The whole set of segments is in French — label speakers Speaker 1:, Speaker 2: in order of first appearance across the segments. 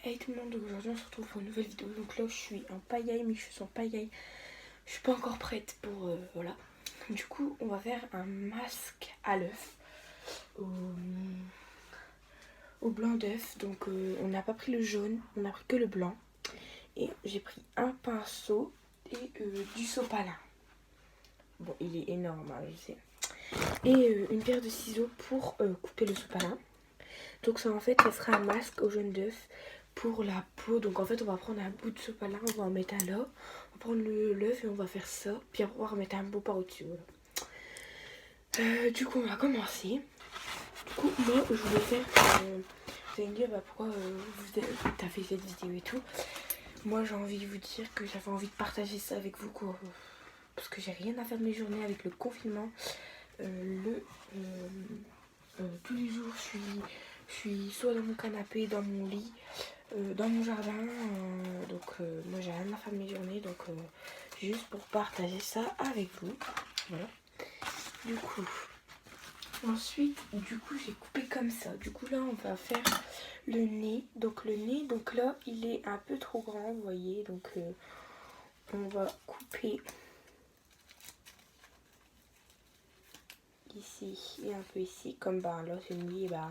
Speaker 1: Hey tout le monde, aujourd'hui on se retrouve pour une nouvelle vidéo. Donc là je suis en pagaille, mais je suis en pagaille. Je suis pas encore prête pour voilà. Du coup on va faire un masque à l'œuf au blanc d'œuf. Donc on n'a pas pris le jaune, on a pris que le blanc. Et j'ai pris un pinceau et du sopalin. Bon, il est énorme, hein, je sais. Et une paire de ciseaux pour couper le sopalin. Donc ça en fait ça sera un masque au jaune d'œuf pour la peau. Donc en fait on va prendre un bout de sopalin, on va en mettre un là, on va prendre l'œuf et on va faire ça, puis après on va remettre un bout par au-dessus. Voilà. Du coup on va commencer. Du coup moi je voulais faire, vous allez me dire bah, pourquoi t'as fait cette vidéo et tout. Moi j'ai envie de vous dire que j'avais envie de partager ça avec vous quoi. Parce que j'ai rien à faire de mes journées avec le confinement. Tous les jours je suis soit dans mon canapé, dans mon lit, dans mon jardin. Moi j'ai rien à faire de mes journées, donc juste pour partager ça avec vous. Voilà. Du coup, ensuite, j'ai coupé comme ça. Du coup là on va faire le nez. Donc le nez, donc là il est un peu trop grand, vous voyez. Donc on va couper ici et un peu ici, comme bah là c'est mis bah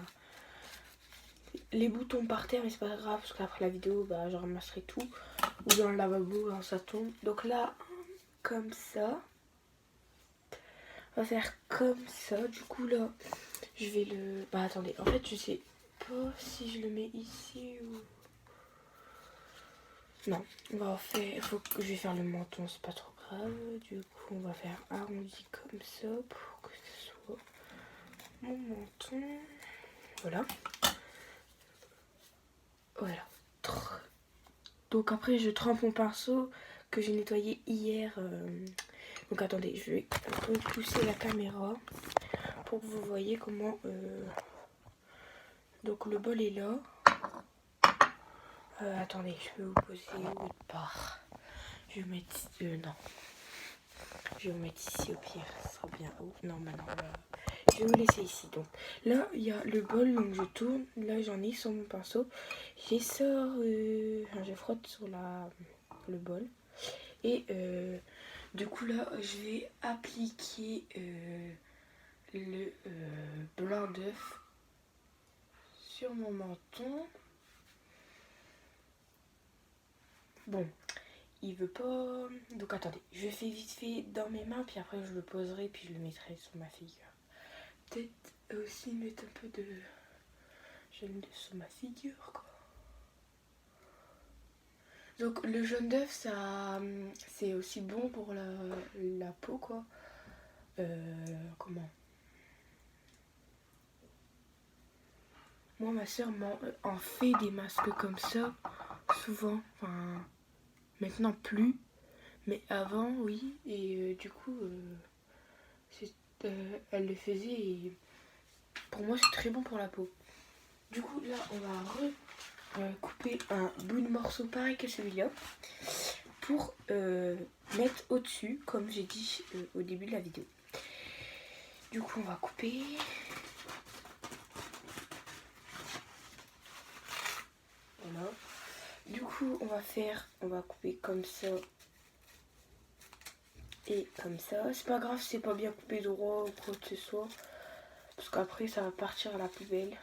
Speaker 1: les boutons par terre, mais c'est pas grave parce qu'après la vidéo bah je ramasserai tout, ou dans le lavabo quand ça tombe. Donc là comme ça, on va faire comme ça. Du coup là je vais le, bah attendez, en fait je sais pas si je le mets ici ou non. On va faire, il faut que je vais faire le menton, c'est pas trop grave. Du coup on va faire arrondi comme ça pour que ce soit mon menton. Voilà. Voilà. Donc après je trempe mon pinceau que j'ai nettoyé hier. Donc attendez, je vais un peu pousser la caméra pour que vous voyez comment. Donc le bol est là. Attendez, je vais vous poser autre part. Je vais mettre. Non. Je vais vous mettre ici au pire, ça sera bien haut. Non, maintenant, je vais vous laisser ici. Donc là, il y a le bol, donc je tourne. Là, j'en ai sur mon pinceau. J'essore, je frotte sur le bol. Et du coup, là, je vais appliquer le blanc d'œuf sur mon menton. Bon, il veut pas. Donc attendez, je fais vite fait dans mes mains, puis après je le poserai, puis je le mettrai sur ma figure. Peut-être aussi mettre un peu de jaune d'œuf sur ma figure, quoi. Donc le jaune d'œuf, ça, c'est aussi bon pour la peau, quoi. Comment? Moi, ma soeur en fait des masques comme ça, souvent. Enfin, maintenant plus, mais avant, oui. Et du coup, elle le faisait et pour moi, c'est très bon pour la peau. Du coup, là, on va couper un bout de morceau pareil que celui-là pour mettre au-dessus, comme j'ai dit au début de la vidéo. Du coup, on va couper. Voilà. Du coup, on va couper comme ça et comme ça. C'est pas grave si c'est pas bien coupé droit ou quoi que ce soit, parce qu'après, ça va partir à la poubelle.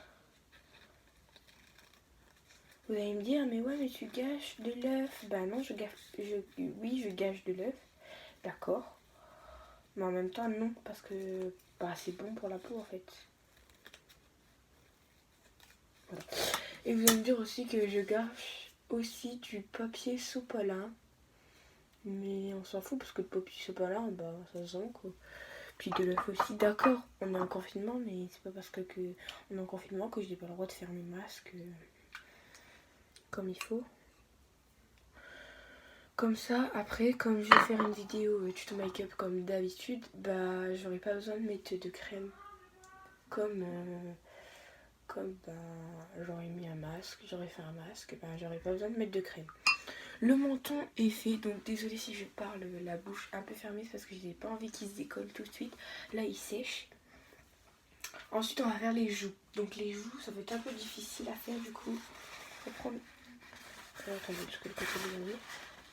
Speaker 1: Vous allez me dire, mais ouais, mais tu gâches de l'œuf. Bah non, oui, je gâche de l'œuf. D'accord. Mais en même temps, non, parce que bah, c'est bon pour la peau en fait. Voilà. Et vous allez me dire aussi que je gâche aussi du papier sopalin. Mais on s'en fout parce que le papier sopalin, bah ça se sent quoi. Puis de l'œuf aussi, d'accord, on est en confinement, mais c'est pas parce que on est en confinement que j'ai pas le droit de faire mes masques comme il faut. Comme ça, après, comme je vais faire une vidéo tuto make-up comme d'habitude, bah j'aurai pas besoin de mettre de crème. Comme j'aurais mis un masque, j'aurais fait un masque, ben j'aurais pas besoin de mettre de crème. Le menton est fait, donc désolé si je parle la bouche un peu fermée, c'est parce que j'ai pas envie qu'il se décolle tout de suite. Là il sèche. Ensuite on va faire les joues. Donc les joues ça va être un peu difficile à faire du coup. On va prendre attendez, parce que le côté de l'année.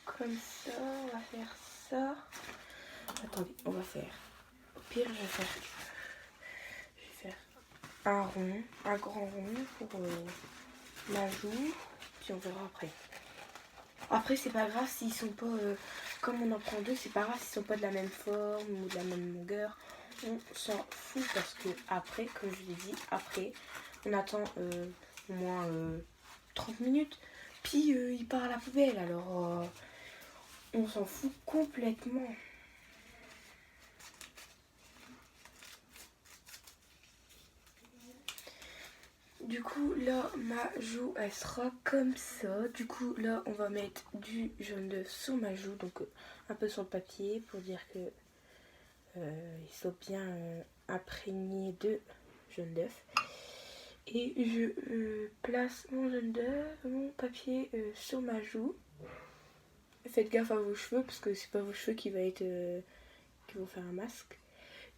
Speaker 1: Comme ça, on va faire ça. Attendez, on va faire. Au pire, je vais faire un rond, un grand rond pour la joue. Puis on verra après. Après, c'est pas grave s'ils sont pas. Comme on en prend deux, c'est pas grave s'ils sont pas de la même forme ou de la même longueur. On s'en fout parce que après, comme je l'ai dit, après, on attend au moins 30 minutes. Puis il part à la poubelle. Alors, on s'en fout complètement. Du coup, là, ma joue, elle sera comme ça. Du coup, là, on va mettre du jaune d'œuf sur ma joue. Donc, un peu sur le papier pour dire que il soit bien imprégné de jaune d'œuf. Et je place mon jaune d'œuf, mon papier sur ma joue. Faites gaffe à vos cheveux parce que c'est pas vos cheveux qui vont faire un masque.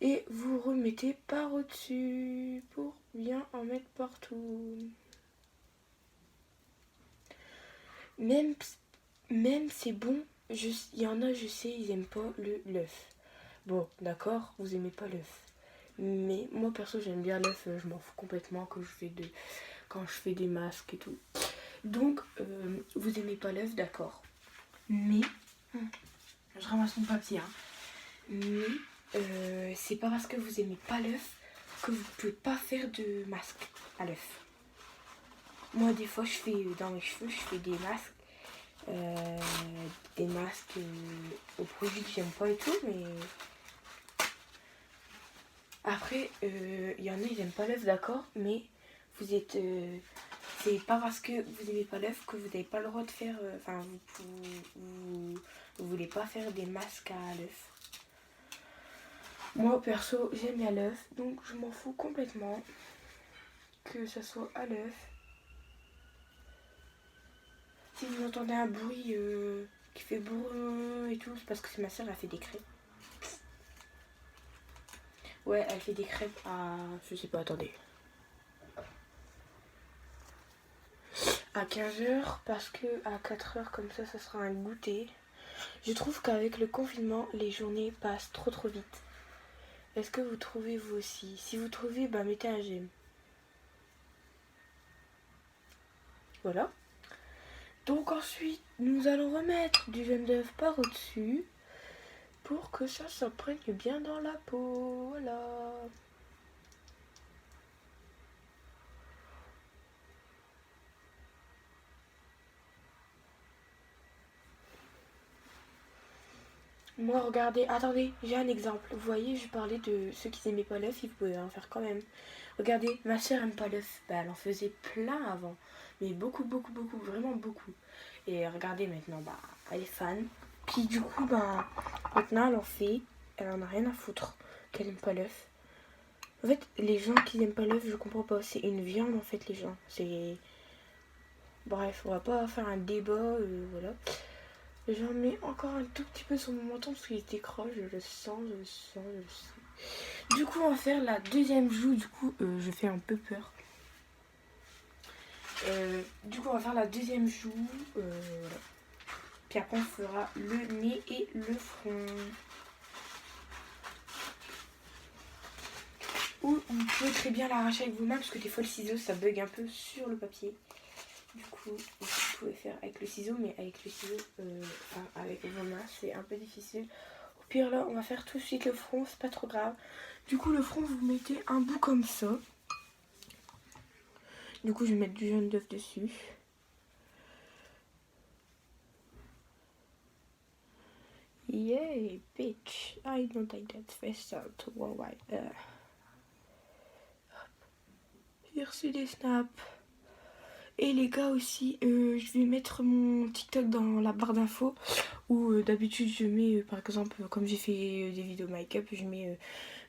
Speaker 1: Et vous remettez par au-dessus pour bien en mettre partout. Même c'est bon, il y en a, je sais, ils aiment pas l'œuf. Bon, d'accord, vous aimez pas l'œuf. Mais moi perso j'aime bien l'œuf, je m'en fous complètement quand je fais des masques et tout. Donc vous aimez pas l'œuf, d'accord. Mais je ramasse mon papier. Hein. Mais c'est pas parce que vous aimez pas l'œuf que vous pouvez pas faire de masque à l'œuf. Moi des fois je fais dans mes cheveux, je fais des masques aux produits que j'aime pas et tout, mais après il y en a ils aiment pas l'œuf, d'accord, mais vous êtes c'est pas parce que vous aimez pas l'œuf que vous n'avez pas le droit de faire vous voulez pas faire des masques à l'œuf. Moi perso j'aime bien l'œuf, donc je m'en fous complètement que ça soit à l'œuf. Si vous entendez un bruit qui fait brrr et tout, c'est parce que c'est ma soeur, elle fait des crêpes. Ouais, elle fait des crêpes à... je sais pas, attendez. À 15h, parce que à 4h, comme ça sera un goûter. Je trouve qu'avec le confinement, les journées passent trop vite. Est-ce que vous trouvez vous aussi? Si vous trouvez, bah mettez un j'aime. Voilà. Donc ensuite, nous allons remettre du jaune d'œuf par au-dessus pour que ça s'imprègne bien dans la peau. Voilà. Moi, regardez, attendez, j'ai un exemple. Vous voyez, je parlais de ceux qui n'aimaient pas l'œuf, ils pouvaient en faire quand même. Regardez, ma soeur aime pas l'œuf. Bah, elle en faisait plein avant. Mais beaucoup, vraiment beaucoup. Et regardez maintenant, bah, elle est fan. Puis du coup, bah, maintenant elle en fait. Elle en a rien à foutre qu'elle aime pas l'œuf. En fait, les gens qui n'aiment pas l'œuf, je comprends pas. C'est une viande en fait, les gens. C'est. Bref, on va pas faire un débat, voilà. J'en mets encore un tout petit peu sur mon menton parce qu'il était croche, je le sens. Du coup, on va faire la deuxième joue. Du coup, je fais un peu peur. Du coup, on va faire la deuxième joue. Voilà. Puis après, on fera le nez et le front. Ou vous pouvez très bien l'arracher avec vous-même parce que des fois, le ciseau, ça bug un peu sur le papier. Du coup, vous pouvez faire avec le ciseau, mais avec le ciseau, avec vos mains, c'est un peu difficile. Au pire, là, on va faire tout de suite le front, c'est pas trop grave. Du coup, le front, vous mettez un bout comme ça. Du coup, je vais mettre du jaune d'œuf dessus. Yay, bitch. I don't like that face out. Wow, ouais. J'ai reçu des snaps. Et les gars aussi, je vais mettre mon TikTok dans la barre d'infos où d'habitude je mets par exemple comme j'ai fait des vidéos make-up, je mets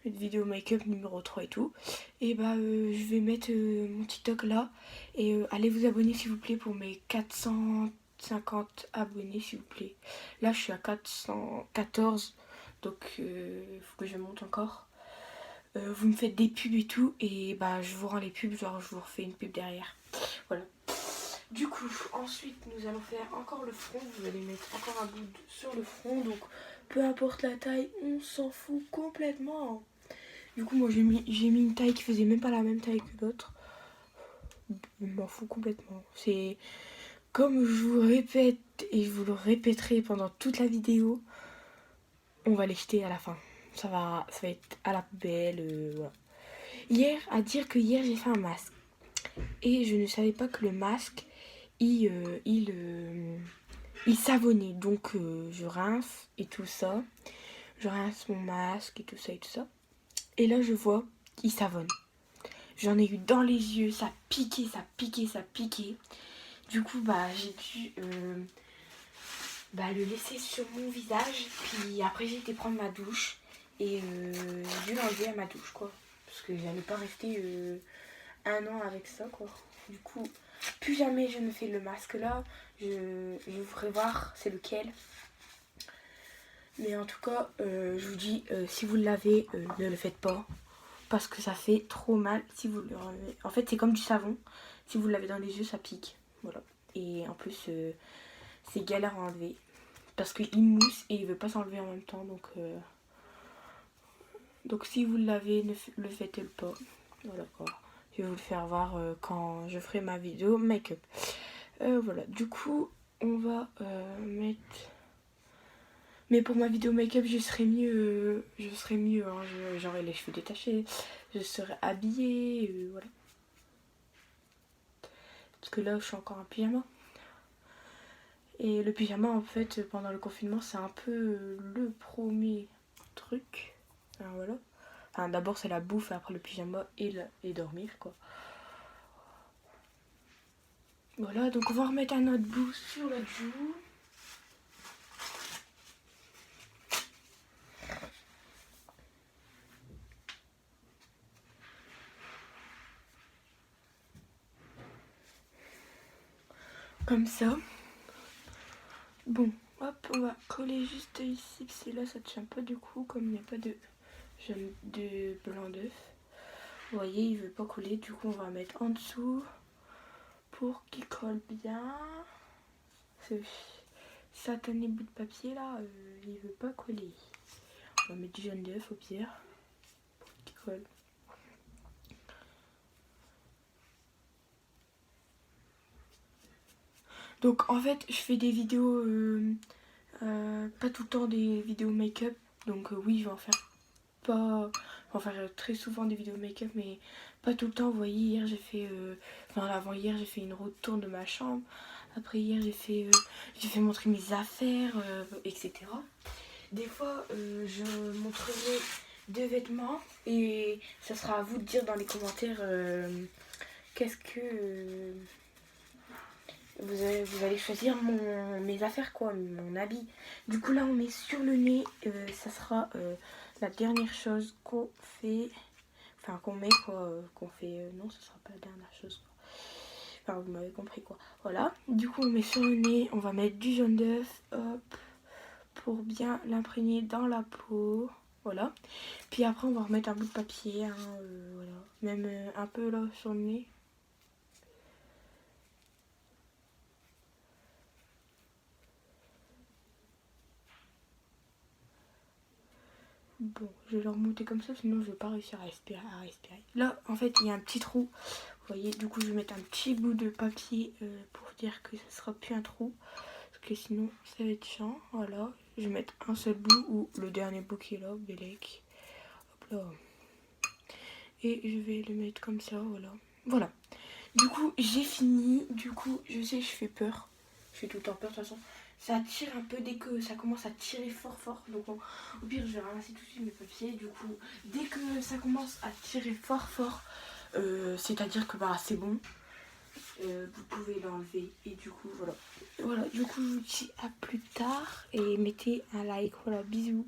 Speaker 1: une vidéo make-up numéro 3 et tout. Et bah je vais mettre mon TikTok là et allez vous abonner s'il vous plaît pour mes 450 abonnés s'il vous plaît. Là je suis à 414 donc faut que je monte encore. Vous me faites des pubs et tout et bah je vous rends les pubs, genre je vous refais une pub derrière. Voilà. Du coup, ensuite, nous allons faire encore le front. Vous allez mettre encore un bout sur le front. Donc, peu importe la taille, on s'en fout complètement. Du coup, moi, j'ai mis une taille qui faisait même pas la même taille que l'autre. Je m'en fous complètement. C'est comme je vous répète et je vous le répéterai pendant toute la vidéo. On va les jeter à la fin. Ça va être à la poubelle. Voilà. Hier, j'ai fait un masque. Et je ne savais pas que le masque, il savonnait. Donc je rince et tout ça. Je rince mon masque et tout ça et tout ça. Et là je vois, il savonne. J'en ai eu dans les yeux, ça piquait, ça piquait, ça piquait. Du coup j'ai dû le laisser sur mon visage. Puis après j'ai été prendre ma douche. Et j'ai dû l'enlever à ma douche quoi. Parce que j'allais pas rester 1 an avec ça quoi. Du coup, plus jamais je ne fais le masque là. Je vous ferai voir c'est lequel. Mais en tout cas, je vous dis, si vous l'avez, ne le faites pas. Parce que ça fait trop mal si vous le remettez. En fait, c'est comme du savon. Si vous l'avez dans les yeux, ça pique. Voilà. Et en plus, c'est galère à enlever. Parce qu'il mousse et il veut pas s'enlever en même temps. Donc si vous l'avez, ne le faites pas. Voilà quoi. Je vais vous le faire voir quand je ferai ma vidéo make-up. Voilà. Du coup, on va mettre... Mais pour ma vidéo make-up, je serai mieux. Hein, j'aurai les cheveux détachés. Je serai habillée. Voilà. Parce que là, je suis encore en pyjama. Et le pyjama, en fait, pendant le confinement, c'est un peu le premier truc. Alors, voilà. Enfin, d'abord, c'est la bouffe, et après le pyjama et dormir, quoi. Voilà, donc on va remettre un autre bout sur l'autre joue. Comme ça. Bon, hop, on va coller juste ici, parce que là ça tient pas du coup, comme il n'y a pas de blanc d'œuf. Vous voyez, il veut pas coller, du coup on va mettre en dessous pour qu'il colle bien. Ce satané bout de papier là, il veut pas coller. On va mettre du jaune d'œuf au pire pour qu'il colle. Donc en fait, je fais des vidéos, pas tout le temps des vidéos make-up. Donc oui, je vais en faire très souvent des vidéos make-up, mais pas tout le temps. Vous voyez, hier j'ai fait, avant-hier j'ai fait une retour de ma chambre. Après hier j'ai fait montrer mes affaires, etc. Des fois, je montrerai 2 vêtements et ça sera à vous de dire dans les commentaires qu'est-ce que... vous allez choisir mes affaires quoi, mon habit. Du coup là on met sur le nez, ça sera la dernière chose qu'on fait, enfin qu'on met quoi, qu'on fait, non ce sera pas la dernière chose quoi. Enfin vous m'avez compris quoi. Voilà, du coup on met sur le nez, on va mettre du jaune d'œuf, hop, pour bien l'imprégner dans la peau. Voilà, puis après on va remettre un bout de papier, hein, voilà, même un peu là sur le nez. Bon, je vais le remonter comme ça, sinon je vais pas réussir à respirer. Là, en fait, il y a un petit trou. Vous voyez, du coup, je vais mettre un petit bout de papier pour dire que ça sera plus un trou. Parce que sinon, ça va être chiant. Voilà, je vais mettre un seul bout ou le dernier bout qui est là, Bélec. Hop là. Et je vais le mettre comme ça, voilà. Voilà. Du coup, j'ai fini. Du coup, je sais, je fais peur. Je fais tout le temps peur de toute façon. Ça tire un peu dès que ça commence à tirer fort. Donc au pire, je vais ramasser tout de suite mes papiers. Du coup, dès que ça commence à tirer fort, c'est-à-dire que c'est bon. Vous pouvez l'enlever. Et du coup, voilà. Voilà, du coup, je vous dis à plus tard. Et mettez un like. Voilà, bisous.